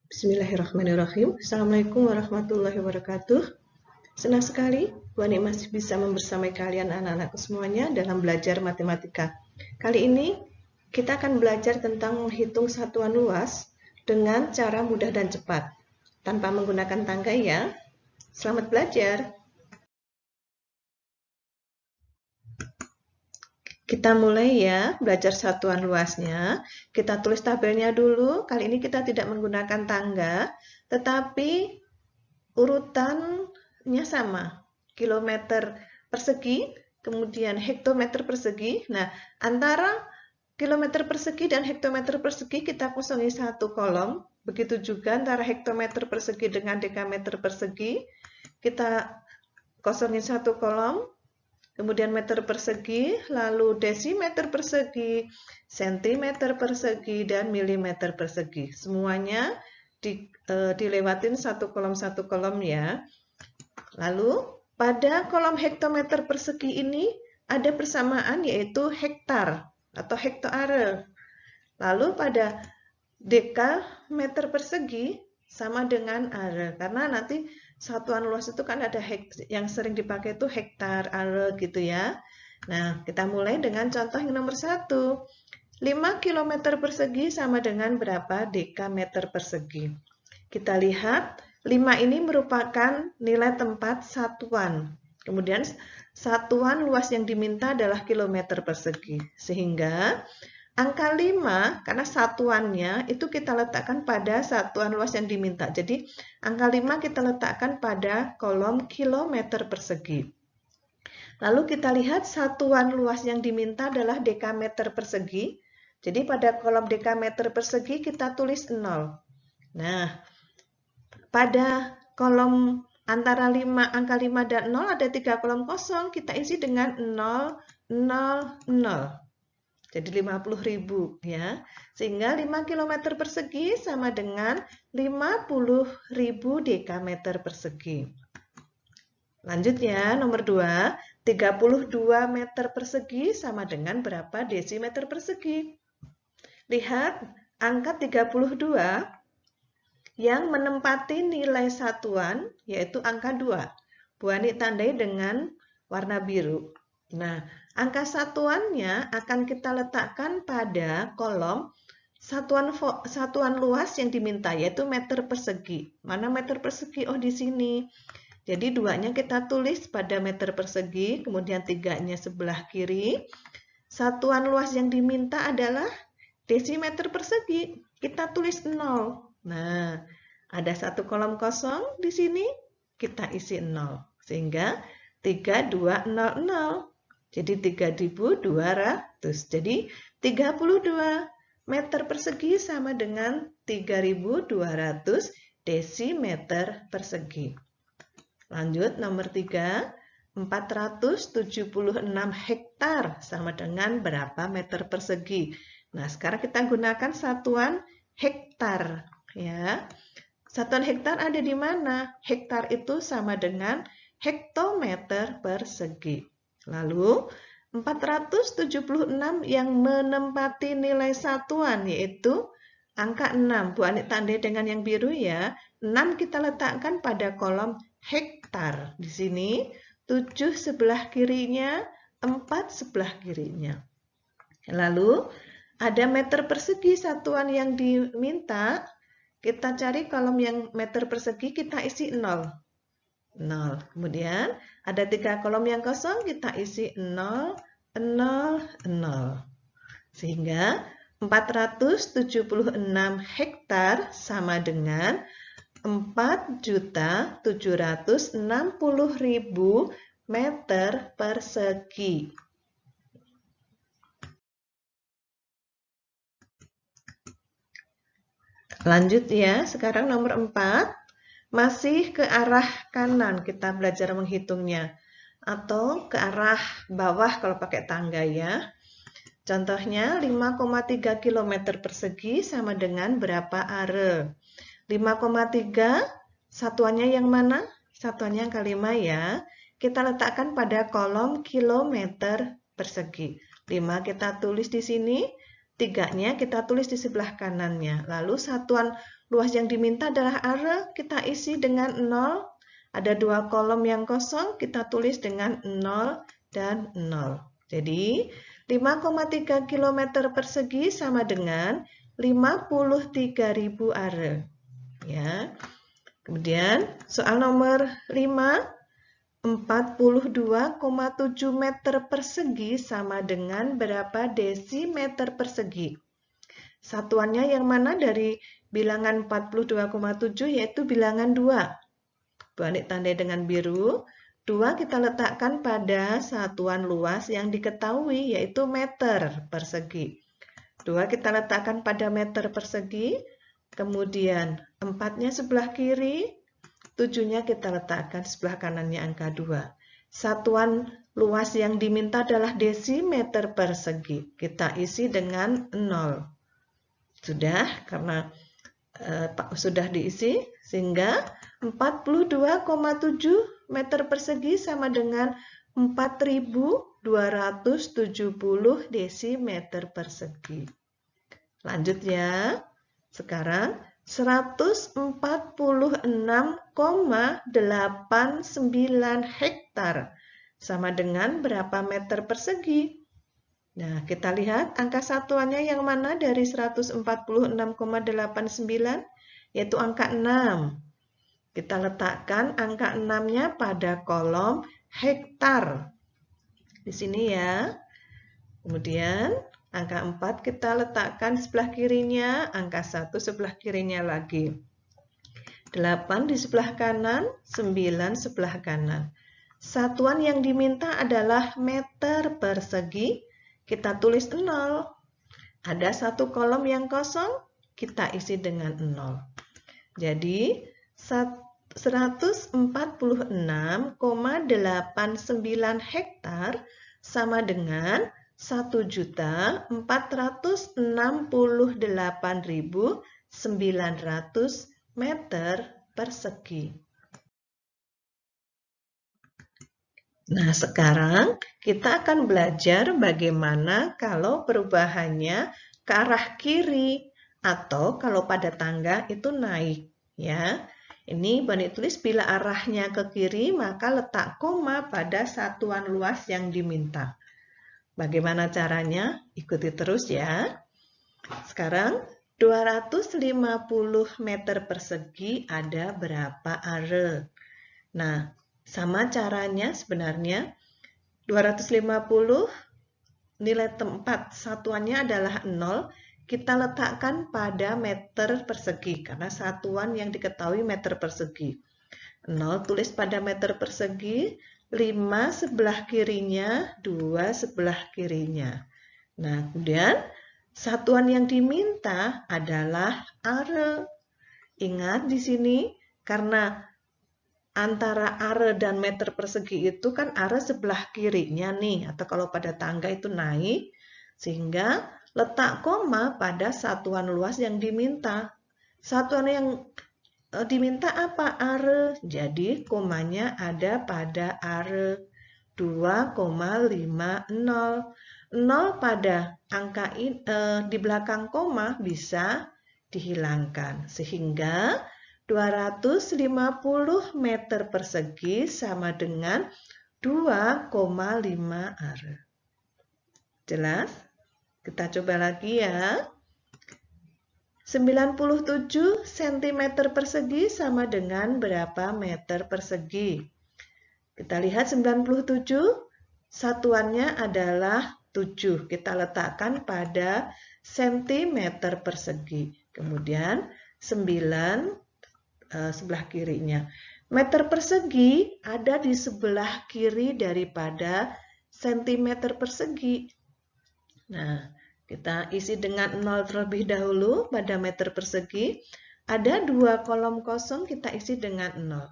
Bismillahirrahmanirrahim. Assalamualaikum warahmatullahi wabarakatuh. Senang sekali Bu Ani masih bisa membersamai kalian anak-anakku semuanya dalam belajar matematika. Kali ini kita akan belajar tentang menghitung satuan luas dengan cara mudah dan cepat, tanpa menggunakan tangga ya. Selamat belajar. Kita mulai ya, belajar satuan luasnya. Kita tulis tabelnya dulu. Kali ini kita tidak menggunakan tangga, tetapi urutannya sama. Kilometer persegi, kemudian hektometer persegi. Nah, antara kilometer persegi dan hektometer persegi kita kosongi satu kolom. Begitu juga antara hektometer persegi dengan dekameter persegi. Kita kosongin satu kolom. Kemudian meter persegi, lalu desimeter persegi, sentimeter persegi, dan milimeter persegi. Semuanya dilewatin satu kolom ya. Lalu pada kolom hektometer persegi ini ada persamaan yaitu hektar atau hektoare. Lalu pada dekameter persegi sama dengan are, karena nanti satuan luas itu kan ada yang sering dipakai itu hektar, are gitu ya. Nah, kita mulai dengan contoh yang nomor 1. 5 km persegi sama dengan berapa dekameter persegi? Kita lihat 5 ini merupakan nilai tempat satuan. Kemudian satuan luas yang diminta adalah kilometer persegi. Sehingga angka 5, karena satuannya itu kita letakkan pada satuan luas yang diminta. Jadi, angka 5 kita letakkan pada kolom kilometer persegi. Lalu kita lihat satuan luas yang diminta adalah dekameter persegi. Jadi, pada kolom dekameter persegi kita tulis 0. Nah, pada kolom antara angka 5 dan 0 ada 3 kolom kosong. Kita isi dengan 0, 0, 0. Jadi 50.000 ya. Sehingga 5 km persegi sama dengan 50.000 dekameter persegi. Lanjut ya, nomor 2. 32 meter persegi sama dengan berapa desimeter persegi? Lihat, angka 32 yang menempati nilai satuan yaitu angka 2. Bu Ani tandai dengan warna biru. Nah, angka satuannya akan kita letakkan pada kolom satuan luas yang diminta, yaitu meter persegi. Mana meter persegi? Oh, di sini. Jadi 2-nya kita tulis pada meter persegi, kemudian 3-nya sebelah kiri. Satuan luas yang diminta adalah desimeter persegi. Kita tulis 0. Nah, ada satu kolom kosong di sini, kita isi 0. Sehingga 3200. Jadi 3.200. Jadi 32 meter persegi sama dengan 3.200 desimeter persegi. Lanjut nomor 3. 476 hektar sama dengan berapa meter persegi? Nah, sekarang kita gunakan satuan hektar ya. Satuan hektar ada di mana? Hektar itu sama dengan hektometer persegi. Lalu 476 yang menempati nilai satuan yaitu angka 6. Bu Ani tandai dengan yang biru ya. 6 kita letakkan pada kolom hektar. Di sini 7 sebelah kirinya, 4 sebelah kirinya. Lalu ada meter persegi satuan yang diminta. Kita cari kolom yang meter persegi, kita isi 0. 0. Kemudian ada 3 kolom yang kosong, kita isi 0, 0, 0. Sehingga 476 hektar sama dengan 4.760.000 meter persegi. Lanjut ya, sekarang nomor 4. Masih ke arah kanan kita belajar menghitungnya. Atau ke arah bawah kalau pakai tangga ya. Contohnya 5,3 km persegi sama dengan berapa are? 5,3 satuannya yang mana? Satuannya angka 5 ya. Kita letakkan pada kolom kilometer persegi. 5 kita tulis di sini. 3-nya kita tulis di sebelah kanannya. Lalu satuan luas yang diminta adalah are, kita isi dengan 0. Ada 2 kolom yang kosong, kita tulis dengan 0 dan 0. Jadi 5,3 km persegi sama dengan 53.000 are. Ya. Kemudian soal nomor 5. 42,7 meter persegi sama dengan berapa desimeter persegi? Satuannya yang mana dari bilangan 42,7 yaitu bilangan 2. Bu Anik tandai dengan biru. 2 kita letakkan pada satuan luas yang diketahui yaitu meter persegi. 2 kita letakkan pada meter persegi. Kemudian 4-nya sebelah kiri. 7-nya kita letakkan sebelah kanannya angka 2. Satuan luas yang diminta adalah desimeter persegi. Kita isi dengan 0. Sudah, karena sudah diisi, sehingga 42,7 meter persegi sama dengan 4.270 desimeter persegi. Lanjut ya. Sekarang 146,89 hektar sama dengan berapa meter persegi? Nah, kita lihat angka satuannya yang mana dari 146,89 yaitu angka 6. Kita letakkan angka 6-nya pada kolom hektar. Di sini ya. Kemudian angka 4 kita letakkan sebelah kirinya, angka 1 sebelah kirinya lagi. 8 di sebelah kanan, 9 sebelah kanan. Satuan yang diminta adalah meter persegi, kita tulis 0. Ada satu kolom yang kosong, kita isi dengan 0. Jadi 146,89 hektar sama dengan 1.468.900 meter persegi. Nah, sekarang kita akan belajar bagaimana kalau perubahannya ke arah kiri atau kalau pada tangga itu naik, ya. Ini Bani tulis bila arahnya ke kiri, maka letak koma pada satuan luas yang diminta. Bagaimana caranya? Ikuti terus ya. Sekarang 250 meter persegi ada berapa are? Nah, sama caranya sebenarnya 250 nilai tempat satuannya adalah 0. Kita letakkan pada meter persegi karena satuan yang diketahui meter persegi. 0 tulis pada meter persegi. 5 sebelah kirinya, 2 sebelah kirinya. Nah, kemudian satuan yang diminta adalah are. Ingat di sini, karena antara are dan meter persegi itu kan are sebelah kirinya nih, atau kalau pada tangga itu naik, sehingga letak koma pada satuan luas yang diminta. Satuan yang diminta apa? Are. Jadi komanya ada pada are 2,50. 0 pada angka di belakang koma bisa dihilangkan. Sehingga 250 meter persegi sama dengan 2,5 are. Jelas? Kita coba lagi ya. 97 cm persegi sama dengan berapa meter persegi? Kita lihat 97, satuannya adalah 7. Kita letakkan pada cm persegi. Kemudian 9 sebelah kirinya. Meter persegi ada di sebelah kiri daripada cm persegi. Nah, kita isi dengan 0 terlebih dahulu pada meter persegi. Ada 2 kolom kosong, kita isi dengan 0.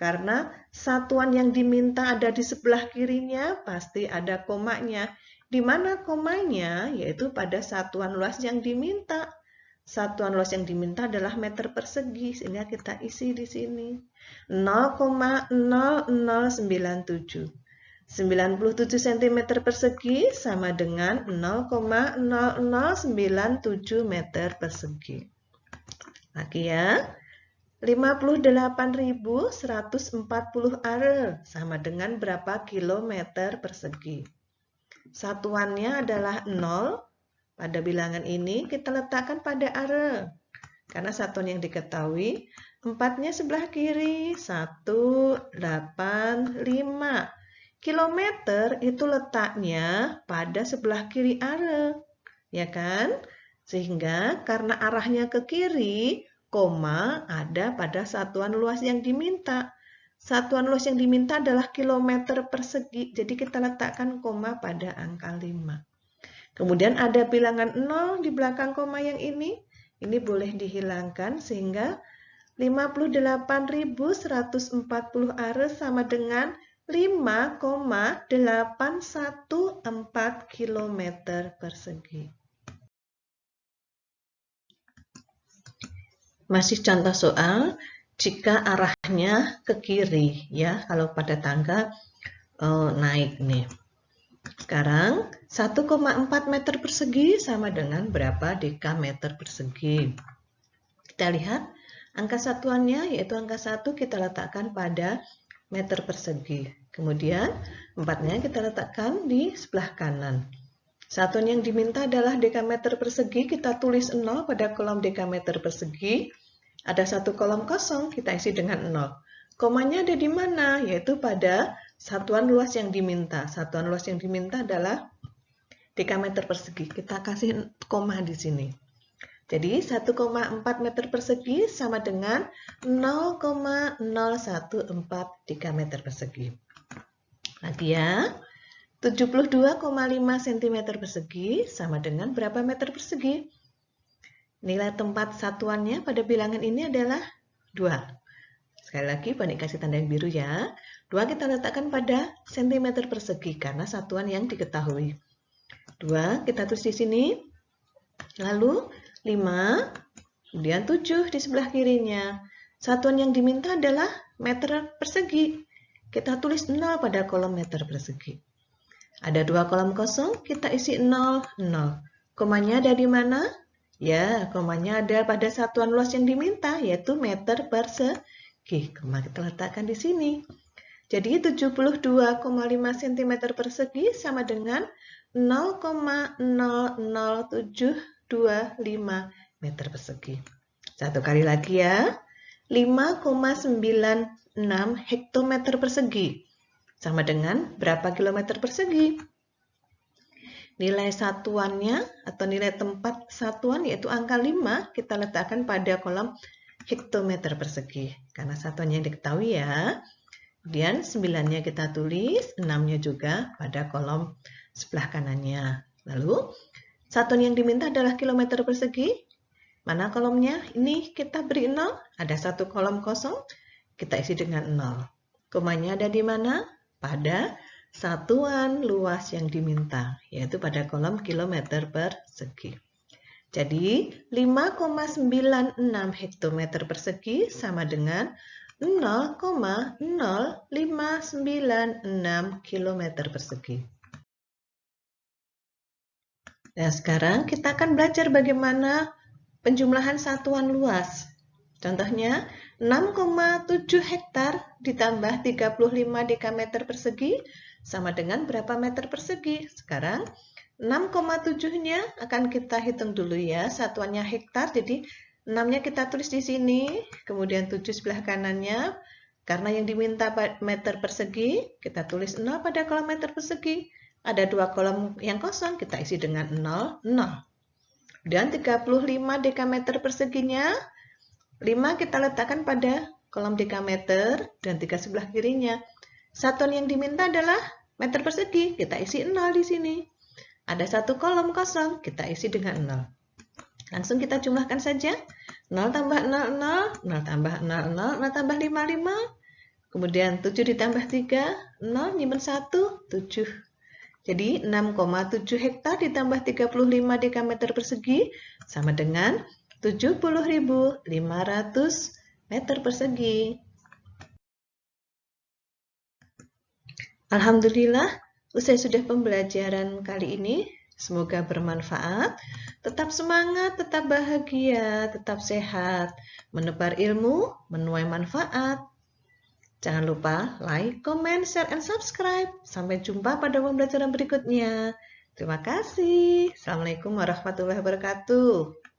Karena satuan yang diminta ada di sebelah kirinya, pasti ada komanya. Di mana komanya? Yaitu pada satuan luas yang diminta. Satuan luas yang diminta adalah meter persegi, sehingga kita isi di sini. 0,0097. 97 cm persegi sama dengan 0,0097 meter persegi. Lagi ya, 58.140 are sama dengan berapa kilometer persegi? Satuannya adalah 0. Pada bilangan ini kita letakkan pada are. Karena satuan yang diketahui, 4-nya sebelah kiri, 1, 8, 5. Kilometer itu letaknya pada sebelah kiri are, ya kan? Sehingga karena arahnya ke kiri, koma ada pada satuan luas yang diminta. Satuan luas yang diminta adalah kilometer persegi, jadi kita letakkan koma pada angka 5. Kemudian ada bilangan 0 di belakang koma yang ini boleh dihilangkan sehingga 58.140 are sama dengan 5,814 km persegi. Masih contoh soal, jika arahnya ke kiri, ya, kalau pada tangga naik nih. Sekarang 1,4 meter persegi sama dengan berapa dekameter persegi? Kita lihat angka satuannya, yaitu angka 1 kita letakkan pada meter persegi. Kemudian 4-nya kita letakkan di sebelah kanan. Satuan yang diminta adalah dekameter persegi, kita tulis 0 pada kolom dekameter persegi. Ada satu kolom kosong, kita isi dengan 0. Komanya ada di mana? Yaitu pada satuan luas yang diminta. Satuan luas yang diminta adalah dekameter persegi. Kita kasih koma di sini. Jadi 1,4 meter persegi sama dengan 0,014 dekameter persegi. Lagi ya, 72,5 cm persegi sama dengan berapa meter persegi? Nilai tempat satuannya pada bilangan ini adalah 2. Sekali lagi, Panik kasih tanda yang biru ya. 2 kita letakkan pada cm persegi karena satuan yang diketahui. 2 kita tulis di sini. Lalu 5, kemudian 7 di sebelah kirinya. Satuan yang diminta adalah meter persegi. Kita tulis 0 pada kolom meter persegi. Ada 2 kolom kosong, kita isi 0, 0. Komanya ada di mana? Ya, komanya ada pada satuan luas yang diminta, yaitu meter persegi. Koma kita letakkan di sini. Jadi 72,5 cm persegi sama dengan 0,00725 meter persegi. Satu kali lagi ya, 5,96 hektometer persegi sama dengan berapa kilometer persegi? Nilai satuannya atau nilai tempat satuan yaitu angka 5 kita letakkan pada kolom hektometer persegi karena satuannya diketahui ya. Kemudian 9-nya kita tulis, 6-nya juga pada kolom sebelah kanannya. Lalu, satuan yang diminta adalah kilometer persegi. Mana kolomnya? Ini kita beri 0. Ada satu kolom kosong, kita isi dengan 0. Komanya ada di mana? Pada satuan luas yang diminta, yaitu pada kolom kilometer persegi. Jadi, 5,96 hektometer persegi sama dengan 0,0596 km persegi. Nah, sekarang kita akan belajar bagaimana penjumlahan satuan luas. Contohnya, 6,7 hektar ditambah 35 dekameter persegi sama dengan berapa meter persegi? Sekarang, 6,7-nya akan kita hitung dulu ya, satuannya hektar, jadi 6-nya kita tulis di sini, kemudian 7 sebelah kanannya. Karena yang diminta meter persegi, kita tulis 0 pada kolom meter persegi. Ada 2 kolom yang kosong, kita isi dengan 0, 0. Dan 35 dekameter perseginya, 5 kita letakkan pada kolom dekameter dan 3 sebelah kirinya. Satuan yang diminta adalah meter persegi, kita isi 0 di sini. Ada 1 kolom kosong, kita isi dengan 0. Langsung kita jumlahkan saja. 0 tambah 0, 0. 0 tambah 0, 0. 0 tambah 5, 5. Kemudian 7 ditambah 3, 0. Nyimpen 1, 7. Jadi 6,7 hektar ditambah 35 dekameter persegi sama dengan 70.500 meter persegi. Alhamdulillah, usai sudah pembelajaran kali ini. Semoga bermanfaat. Tetap semangat, tetap bahagia, tetap sehat. Menebar ilmu, menuai manfaat. Jangan lupa like, comment, share, and subscribe. Sampai jumpa pada pembelajaran berikutnya. Terima kasih. Assalamualaikum warahmatullahi wabarakatuh.